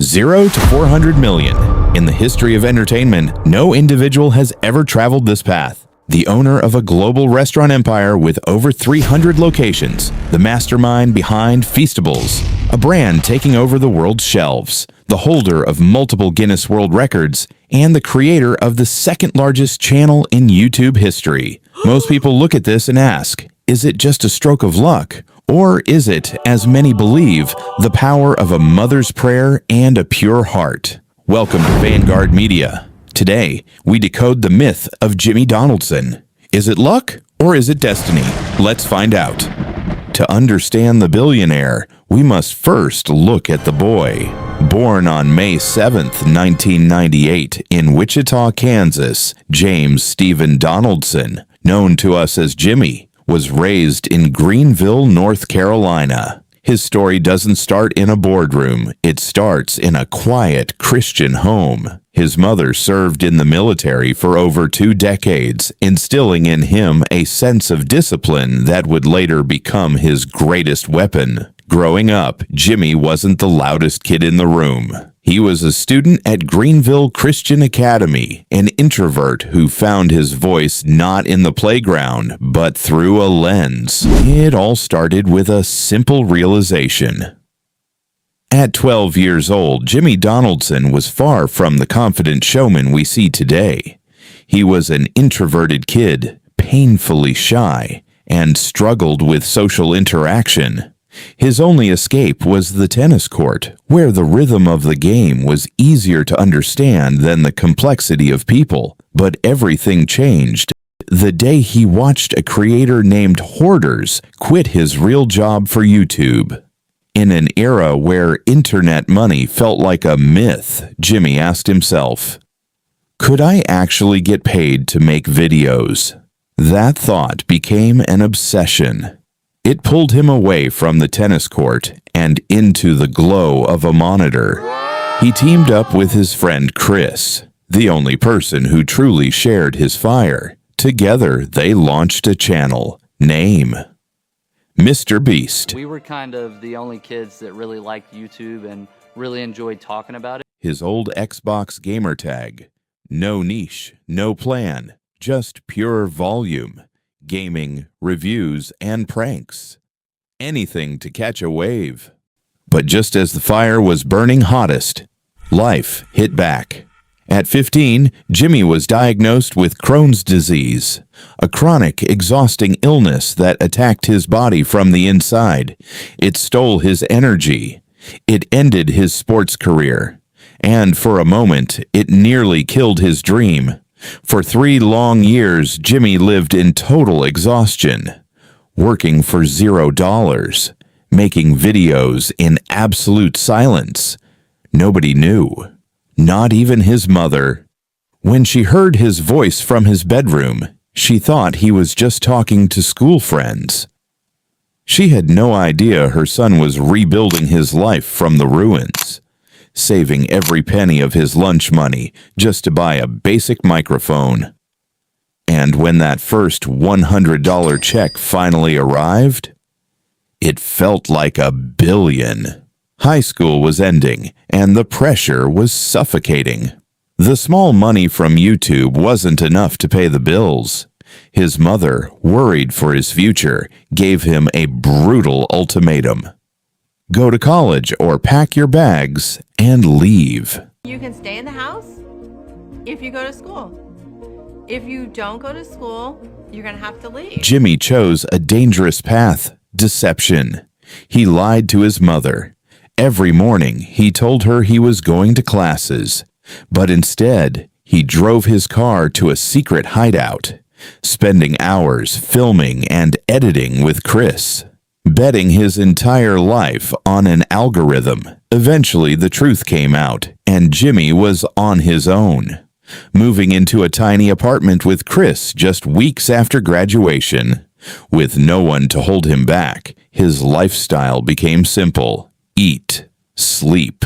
0 to 400 million. In the history of entertainment, no individual has ever traveled this path. The owner of a global restaurant empire with over 300 locations, the mastermind behind Feastables, a brand taking over the world's shelves, the holder of multiple Guinness World Records, and the creator of the second largest channel in YouTube history. Most people look at this and ask, is it just a stroke of luck? Or is it, as many believe, the power of a mother's prayer and a pure heart? Welcome to Vanguard Media. Today, we decode the myth of Jimmy Donaldson. Is it luck or is it destiny? Let's find out. To understand the billionaire, we must first look at the boy. Born on May 7th, 1998, in Wichita, Kansas, James Stephen Donaldson, known to us as Jimmy, was raised in Greenville, North Carolina. His story doesn't start in a boardroom. It starts in a quiet Christian home. His mother served in the military for over 2 decades, instilling in him a sense of discipline that would later become his greatest weapon. Growing up, Jimmy wasn't the loudest kid in the room. He was a student at Greenville Christian Academy, an introvert who found his voice not in the playground, but through a lens. It all started with a simple realization. At 12 years old, Jimmy Donaldson was far from the confident showman we see today. He was an introverted kid, painfully shy, and struggled with social interaction. His only escape was the tennis court, where the rhythm of the game was easier to understand than the complexity of people. But everything changed the day he watched a creator named Hoarders quit his real job for YouTube. In an era where internet money felt like a myth, Jimmy asked himself, could I actually get paid to make videos? That thought became an obsession. It pulled him away from the tennis court and into the glow of a monitor. He teamed up with his friend Chris, the only person who truly shared his fire. Together, they launched a channel. Name: MrBeast. We were kind of the only kids that really liked YouTube and really enjoyed talking about it. His old Xbox gamertag. No niche, no plan, just pure volume. Gaming, reviews, and pranks. Anything to catch a wave. But just as the fire was burning hottest, life hit back. At 15, Jimmy was diagnosed with Crohn's disease, a chronic, exhausting illness that attacked his body from the inside. It stole his energy. It ended his sports career. And for a moment, it nearly killed his dream. For 3 long years, Jimmy lived in total exhaustion, working for $0, making videos in absolute silence. Nobody knew, not even his mother. When she heard his voice from his bedroom, she thought he was just talking to school friends. She had no idea her son was rebuilding his life from the ruins, saving every penny of his lunch money just to buy a basic microphone. And when that first $100 check finally arrived, it felt like $1 billion. High school was ending, and the pressure was suffocating. The small money from YouTube wasn't enough to pay the bills. His mother, worried for his future, gave him a brutal ultimatum. Go to college or pack your bags and leave. You can stay in the house if you go to school. If you don't go to school, you're going to have to leave. Jimmy chose a dangerous path: deception. He lied to his mother. Every morning, he told her he was going to classes, but instead, he drove his car to a secret hideout, spending hours filming and editing with Chris, betting his entire life on an algorithm. Eventually, the truth came out, and Jimmy was on his own, moving into a tiny apartment with Chris just weeks after graduation. With no one to hold him back, his lifestyle became simple: eat, sleep,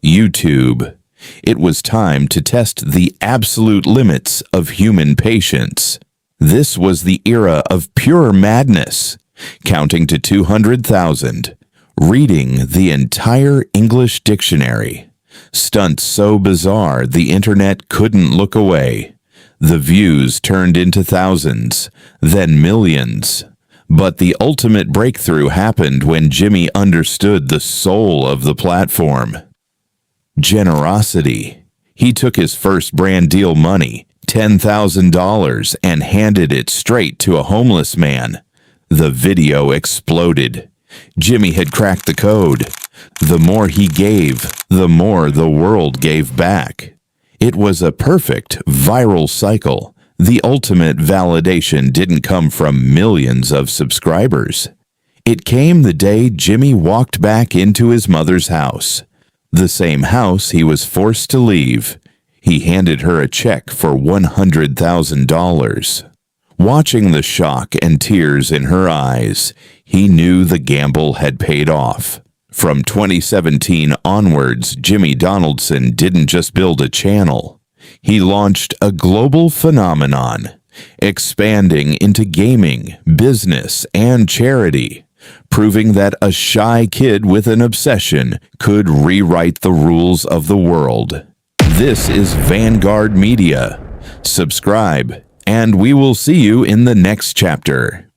YouTube. It was time to test the absolute limits of human patience. This was the era of pure madness, counting to 200,000, reading the entire English dictionary, Stunts so bizarre the internet couldn't look away. The views turned into thousands, then millions. But the ultimate breakthrough happened when Jimmy understood the soul of the platform. Generosity. He took his first brand deal money, $10,000, and handed it straight to a homeless man. The video exploded. Jimmy had cracked the code. The more he gave, the more the world gave back. It was a perfect viral cycle. The ultimate validation didn't come from millions of subscribers. It came the day Jimmy walked back into his mother's house, the same house he was forced to leave. He handed her a check for $100,000. Watching the shock and tears in her eyes, he knew the gamble had paid off. From 2017 onwards, Jimmy Donaldson didn't just build a channel. He launched a global phenomenon, expanding into gaming, business, and charity, proving that a shy kid with an obsession could rewrite the rules of the world. This is Vanguard Media. Subscribe, and we will see you in the next chapter.